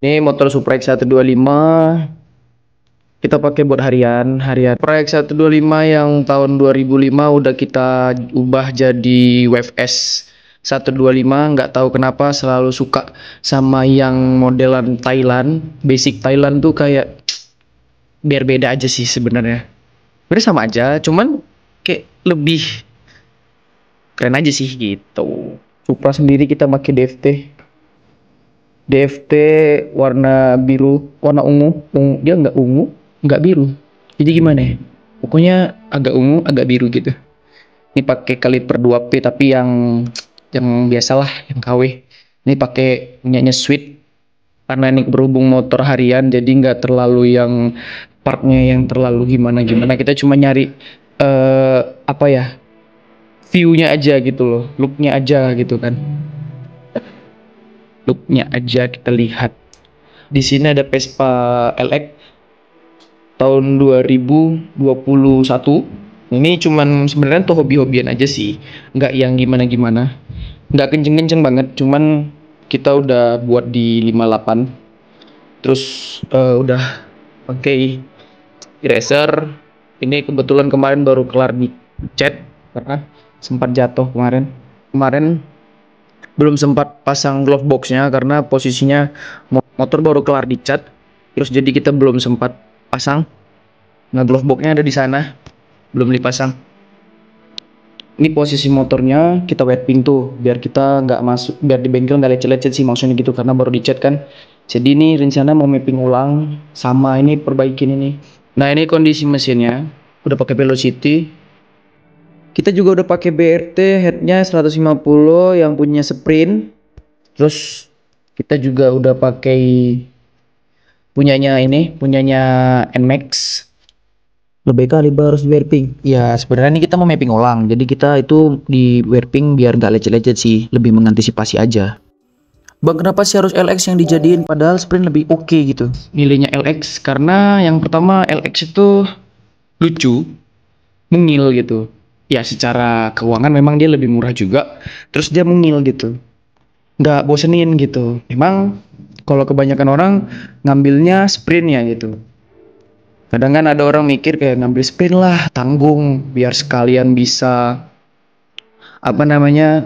Ini motor Supra X125 kita pakai buat harian. Supra X125 yang tahun 2005 udah kita ubah jadi Wave S 125. Nggak tahu kenapa selalu suka sama yang modelan Thailand. Basic Thailand tuh kayak biar beda aja sih sebenarnya. Sebenarnya sama aja, cuman kayak lebih keren aja sih gitu. Supra sendiri kita pakai DFT warna biru, warna ungu. Dia nggak ungu, nggak biru. Jadi gimana ya? Pokoknya agak ungu, agak biru gitu. Ini pakai kaliper 2P tapi yang biasalah, yang KW. Ini pakai punyanya Sweet. Karena ini berhubung motor harian, jadi nggak terlalu yang partnya yang terlalu gimana. Kita cuma nyari apa ya? View-nya aja gitu loh, look-nya aja gitu kan. Looknya aja kita lihat. Di sini ada Vespa LX tahun 2021. Ini cuman sebenarnya tuh hobi-hobian aja sih, nggak yang gimana-gimana, nggak kenceng-kenceng banget. Cuman kita udah buat di 58. Terus udah pakai eraser. Ini kebetulan kemarin baru kelar dicat karena sempat jatuh kemarin belum sempat pasang glove boxnya karena posisinya motor baru kelar dicat, terus jadi kita belum sempat pasang. Nah, glove boxnya ada di sana, belum dipasang. Ini posisi motornya kita wet pink tuh, biar kita nggak masuk, biar di bengkel nggak lecet-lecet sih maksudnya gitu, karena baru dicat kan. Jadi ini rencana mau mapping ulang sama ini perbaikin ini. Nah, ini kondisi mesinnya udah pakai velocity. Kita juga udah pakai BRT, headnya 150 yang punya Sprint. Terus kita juga udah pakai punyanya NMAX. Lebih kali harus di warping. Ya sebenarnya ini kita mau mapping ulang. Jadi kita itu di warping biar gak lecet-lecet sih, lebih mengantisipasi aja. Bang, kenapa sih harus LX yang dijadiin padahal Sprint lebih oke gitu? Nilainya LX karena yang pertama LX itu lucu, mungil gitu. Ya secara keuangan memang dia lebih murah juga, terus dia mungil gitu, nggak bosenin gitu. Emang kalau kebanyakan orang ngambilnya Sprint ya gitu. Kadang kan ada orang mikir kayak ngambil Sprint lah, tanggung, biar sekalian bisa apa namanya,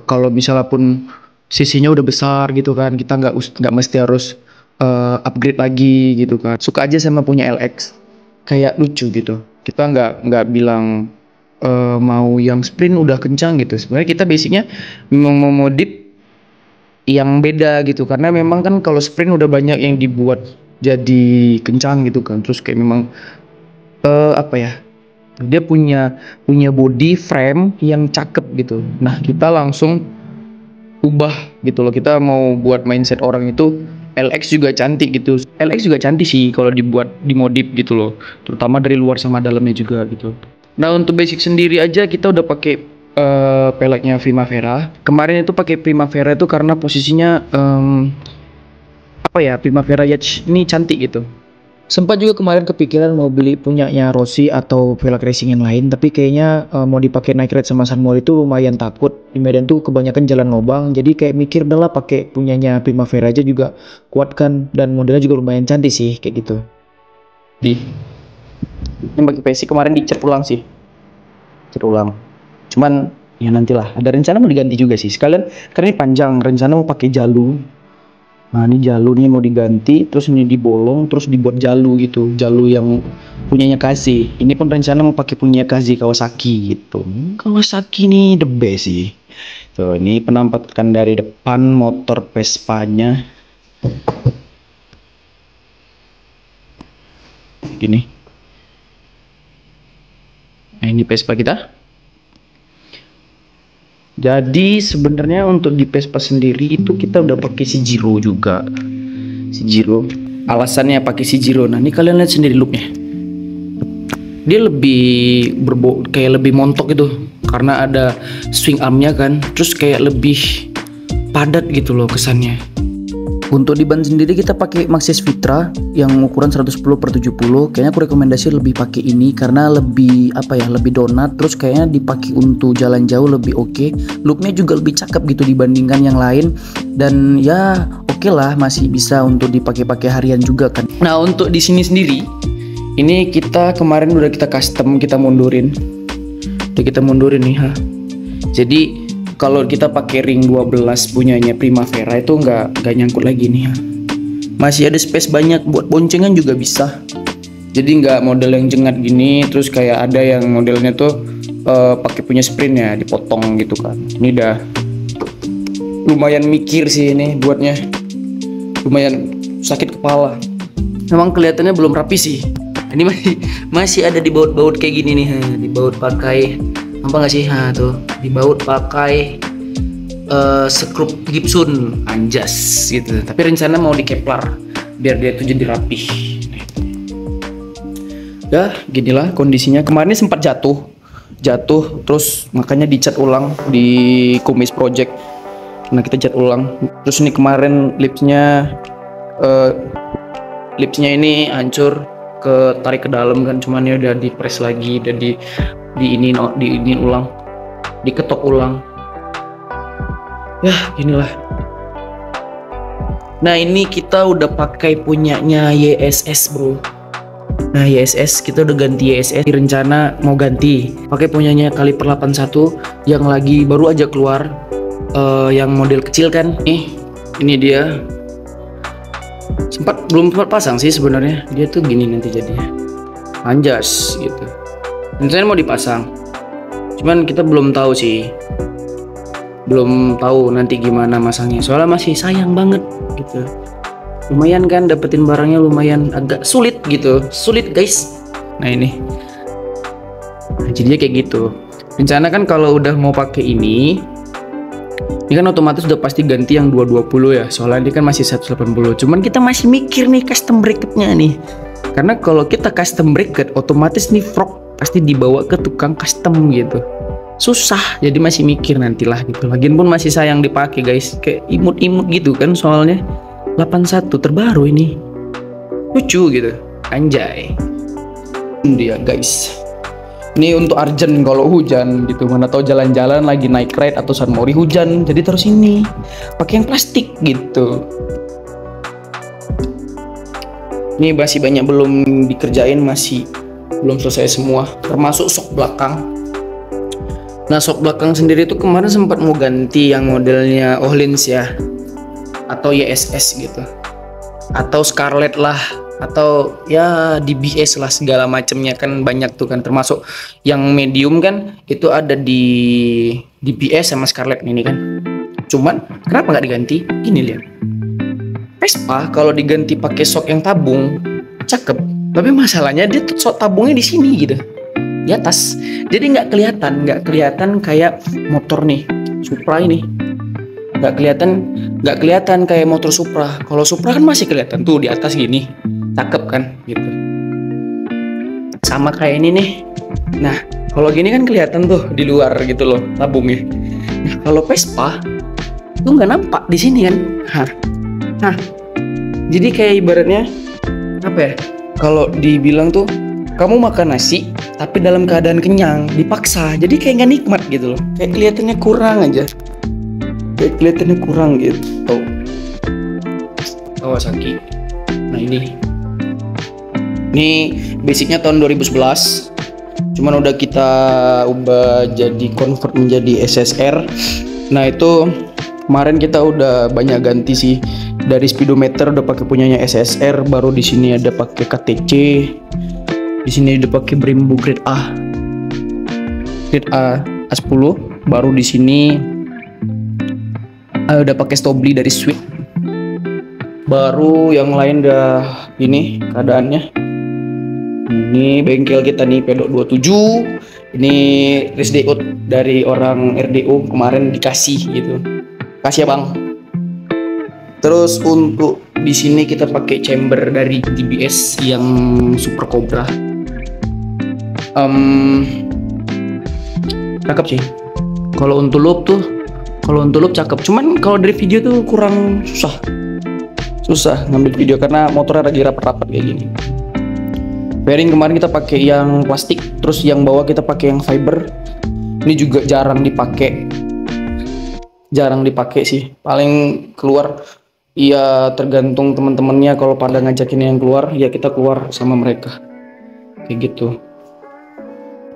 kalau misalnya pun sisinya udah besar gitu kan, kita nggak mesti harus upgrade lagi gitu kan. Suka aja sama punya LX, kayak lucu gitu. Kita nggak bilang mau yang Sprint udah kencang gitu. Sebenarnya kita basicnya memang mau modif yang beda gitu, karena memang kan kalau Sprint udah banyak yang dibuat jadi kencang gitu kan. Terus kayak memang apa ya, dia punya body frame yang cakep gitu. Nah, kita langsung ubah gitu loh. Kita mau buat mindset orang itu LX juga cantik gitu. LX juga cantik sih kalau dibuat dimodif gitu loh, terutama dari luar sama dalamnya juga gitu. Nah, untuk basic sendiri aja kita udah pakai peleknya Primavera. Kemarin itu pakai Primavera itu karena posisinya apa ya, Primavera Yacht ini cantik gitu. Sempat juga kemarin kepikiran mau beli punyanya Rossi atau velg racing yang lain, tapi kayaknya mau dipakai Night Ride sama Sunmore itu lumayan takut. Di Medan tuh kebanyakan jalan lobang, jadi kayak mikir udahlah pakai punyanya Primavera aja juga kuat kan, dan modelnya juga lumayan cantik sih kayak gitu. Ini pakai PSI kemarin dicat ulang sih, cat ulang. Cuman ya nantilah, ada rencana mau diganti juga sih sekalian, karena ini panjang, rencana mau pakai jalu. Nah, ini jalu nih mau diganti, terus ini dibolong, terus dibuat jalu gitu, jalu yang punyanya Kazi. Ini pun rencana mau pakai punya Kazi Kawasaki gitu. Kawasaki nih the best sih. Tuh, ini penampakan dari depan motor Vespanya. Gini. Nah, ini Vespa kita. Jadi sebenarnya untuk di Vespa sendiri itu kita udah pakai si Giro juga. Si Giro. Alasannya pakai si Giro. Nah, ini kalian lihat sendiri looknya. Dia lebih kayak lebih montok gitu, karena ada swing armnya kan. Terus kayak lebih padat gitu loh kesannya. Untuk di ban sendiri kita pakai Maxxis Vitra yang ukuran 110/70. Kayaknya aku rekomendasi lebih pakai ini karena lebih lebih donat, terus kayaknya dipakai untuk jalan jauh lebih oke. Looknya juga lebih cakep gitu dibandingkan yang lain, dan ya oke lah, masih bisa untuk dipakai harian juga kan. Nah, untuk di sini sendiri ini kita kemarin udah kita custom, kita mundurin nih ha. Jadi kalau kita pakai ring 12 punyanya Primavera itu nggak nyangkut lagi nih ya. Masih ada space banyak buat boncengan juga bisa. Jadi nggak model yang jengat gini, terus kayak ada yang modelnya tuh pakai punya sprint ya, dipotong gitu kan. Ini udah lumayan mikir sih ini buatnya, lumayan sakit kepala. Memang kelihatannya belum rapi sih. Ini masih ada di baut-baut kayak gini nih, dibaut pakai apa nggak sih? Tuh dibaut pakai skrup Gibson anjas gitu. Tapi rencana mau di Kevlar biar dia tuh jadi rapih. Ya ginilah kondisinya. Kemarin sempat jatuh terus makanya dicat ulang di Kumis Project. Nah kita cat ulang. Terus ini kemarin lipsnya ini hancur, tarik ke dalam kan, cuman ya udah dipres lagi, udah di ulang, diketok ulang. Ya ginilah. Nah ini kita udah pakai punyanya YSS bro. Nah YSS kita udah ganti YSS, rencana mau ganti pakai punyanya Kaliper 81 yang lagi baru aja keluar, yang model kecil kan. Ini dia. Belum sempat pasang sih sebenarnya. Dia tuh gini nanti jadinya, anjas gitu. Rencana mau dipasang, cuman kita belum tahu nanti gimana masangnya, soalnya masih sayang banget gitu. Lumayan kan dapetin barangnya, lumayan agak sulit guys. Nah ini jadinya kayak gitu. Rencana kan kalau udah mau pakai ini kan otomatis udah pasti ganti yang 220 ya, soalnya ini kan masih 180. Cuman kita masih mikir nih custom bracketnya nih, karena kalau kita custom bracket otomatis nih frog pasti dibawa ke tukang custom gitu, susah. Jadi masih mikir nantilah gitu. Lagian pun masih sayang dipakai guys, kayak imut-imut gitu kan, soalnya 81 terbaru ini lucu gitu, anjay. Dia guys, ini untuk Arjen kalau hujan gitu, mana tahu jalan-jalan lagi naik ride atau San Mori hujan, jadi terus ini pakai yang plastik gitu. Ini masih banyak belum dikerjain, masih belum selesai semua, termasuk sok belakang. Nah sok belakang sendiri tuh kemarin sempat mau ganti yang modelnya Ohlins ya, atau YSS gitu, atau Scarlett lah, atau ya DBS lah, segala macamnya kan banyak tuh kan, termasuk yang medium kan itu ada di DBS sama Scarlett ini kan. Cuman kenapa nggak diganti? Gini lihat, Vespa kalau diganti pakai sok yang tabung cakep, tapi masalahnya dia tuh sok tabungnya di sini gitu, di atas, jadi nggak kelihatan kayak motor nih Supra ini, nggak kelihatan kayak motor Supra. Kalau Supra kan masih kelihatan tuh di atas gini, cakep kan gitu. Sama kayak ini nih. Nah kalau gini kan kelihatan tuh di luar gitu loh tabungnya. Nah kalau Vespa tuh nggak nampak di sini kan. Nah jadi kayak ibaratnya apa ya, kalau dibilang tuh kamu makan nasi tapi dalam keadaan kenyang dipaksa, jadi kayak nggak nikmat gitu loh, kayak kelihatannya kurang gitu. Kawasaki. Nah ini basicnya tahun 2011, cuman udah kita ubah jadi convert menjadi SSR. Nah itu kemarin kita udah banyak ganti sih, dari speedometer udah pakai punyanya SSR, baru di sini ada pakai KTC, di sini udah pakai Brembo grade A A10, baru di sini udah pakai Stobli dari Sweet, baru yang lain udah ini keadaannya. Ini bengkel kita nih Pedok 27, ini race day out dari orang RDO kemarin dikasih gitu, kasih ya bang. Terus untuk di sini kita pakai chamber dari TBS yang Super Cobra. Cakep sih. Kalau untuk loop cakep. Cuman kalau dari video tuh kurang susah. susah ngambil video karena motornya lagi rapat-rapat kayak gini. Fairing kemarin kita pakai yang plastik, terus yang bawah kita pakai yang fiber. Ini juga jarang dipakai sih. Paling keluar ya tergantung teman-temannya, kalau pada ngajakin yang keluar ya kita keluar sama mereka kayak gitu.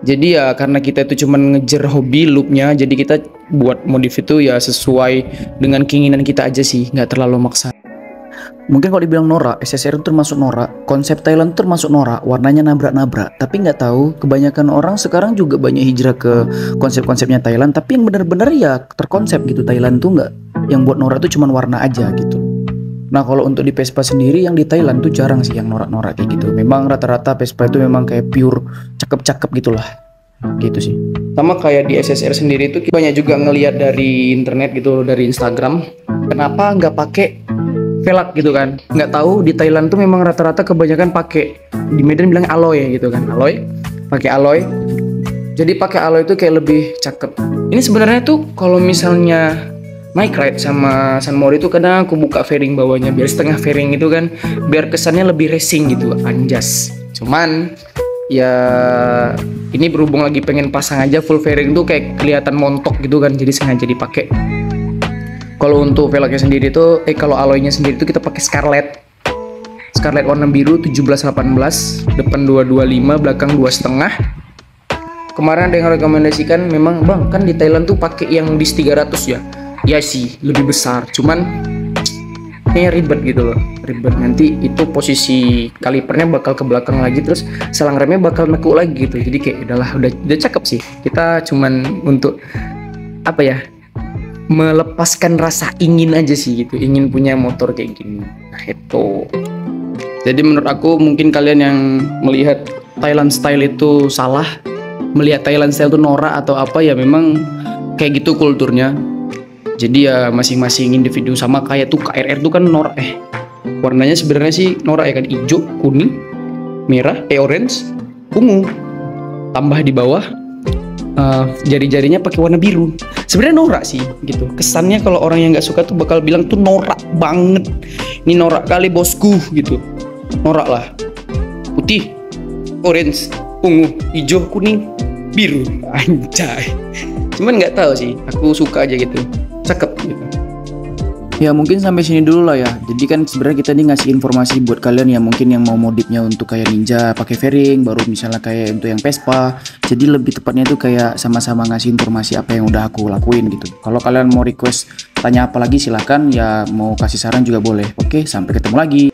Jadi ya karena kita itu cuman ngejar hobi loopnya, jadi kita buat modif itu ya sesuai dengan keinginan kita aja sih, nggak terlalu maksa. Mungkin kalau dibilang norak, SSR itu termasuk norak, konsep Thailand termasuk norak, warnanya nabrak-nabrak. Tapi nggak tahu, kebanyakan orang sekarang juga banyak hijrah ke konsep-konsepnya Thailand, tapi yang benar-benar ya terkonsep gitu. Thailand tuh nggak, yang buat norak tuh cuman warna aja gitu. Nah kalau untuk di Vespa sendiri yang di Thailand tuh jarang sih yang norak-norak kayak gitu. Memang rata-rata Vespa itu memang kayak pure cakep-cakep gitulah, gitu sih. Sama kayak di SSR sendiri itu banyak juga ngelihat dari internet gitu, dari Instagram, kenapa nggak pakai velg gitu kan. Nggak tahu di Thailand tuh memang rata-rata kebanyakan pakai, di Medan bilang alloy gitu kan, pakai alloy. Jadi pakai alloy itu kayak lebih cakep. Ini sebenarnya tuh kalau misalnya Mike Ride sama San Mori itu kadang aku buka fairing bawahnya biar setengah fairing itu kan, biar kesannya lebih racing gitu, anjas. Cuman ya ini berhubung lagi pengen pasang aja full fairing tuh kayak kelihatan montok gitu kan, jadi sengaja dipakai. Kalau untuk velgnya sendiri tuh kalau alloynya sendiri tuh kita pakai Scarlett warna biru 1718, depan 225, belakang 2,5. Kemarin ada yang rekomendasikan, memang bang kan di Thailand tuh pakai yang dis 300 ya. Ya sih lebih besar, cuman kayaknya ribet gitu loh, ribet. Nanti itu posisi kalipernya bakal ke belakang lagi, terus selang remnya bakal nekuk lagi gitu. Jadi kayak udah cakep sih. Kita cuman untuk apa ya, melepaskan rasa ingin aja sih gitu, ingin punya motor kayak gini. Nah itu. Jadi menurut aku mungkin kalian yang melihat Thailand style itu salah, melihat Thailand style itu norak atau apa, ya memang kayak gitu kulturnya. Jadi ya masing-masing individu, sama kayak tuh KRR tuh kan norak, warnanya sebenarnya sih norak ya kan, hijau, kuning, merah, orange, ungu, tambah di bawah jari-jarinya pakai warna biru. Sebenarnya norak sih gitu. Kesannya kalau orang yang nggak suka tuh bakal bilang tuh norak banget. Ini norak kali bosku gitu. Norak lah. Putih, orange, ungu, hijau, kuning, biru. Anjay. Cuman nggak tahu sih. Aku suka aja gitu. Cakep gitu. Ya mungkin sampai sini dulu lah ya. Jadi kan sebenarnya kita nih ngasih informasi buat kalian yang mungkin yang mau modifnya untuk kayak Ninja pakai fairing, baru misalnya kayak untuk yang Vespa. Jadi lebih tepatnya itu kayak sama-sama ngasih informasi apa yang udah aku lakuin gitu. Kalau kalian mau request tanya apa lagi silahkan, ya mau kasih saran juga boleh. Oke, sampai ketemu lagi.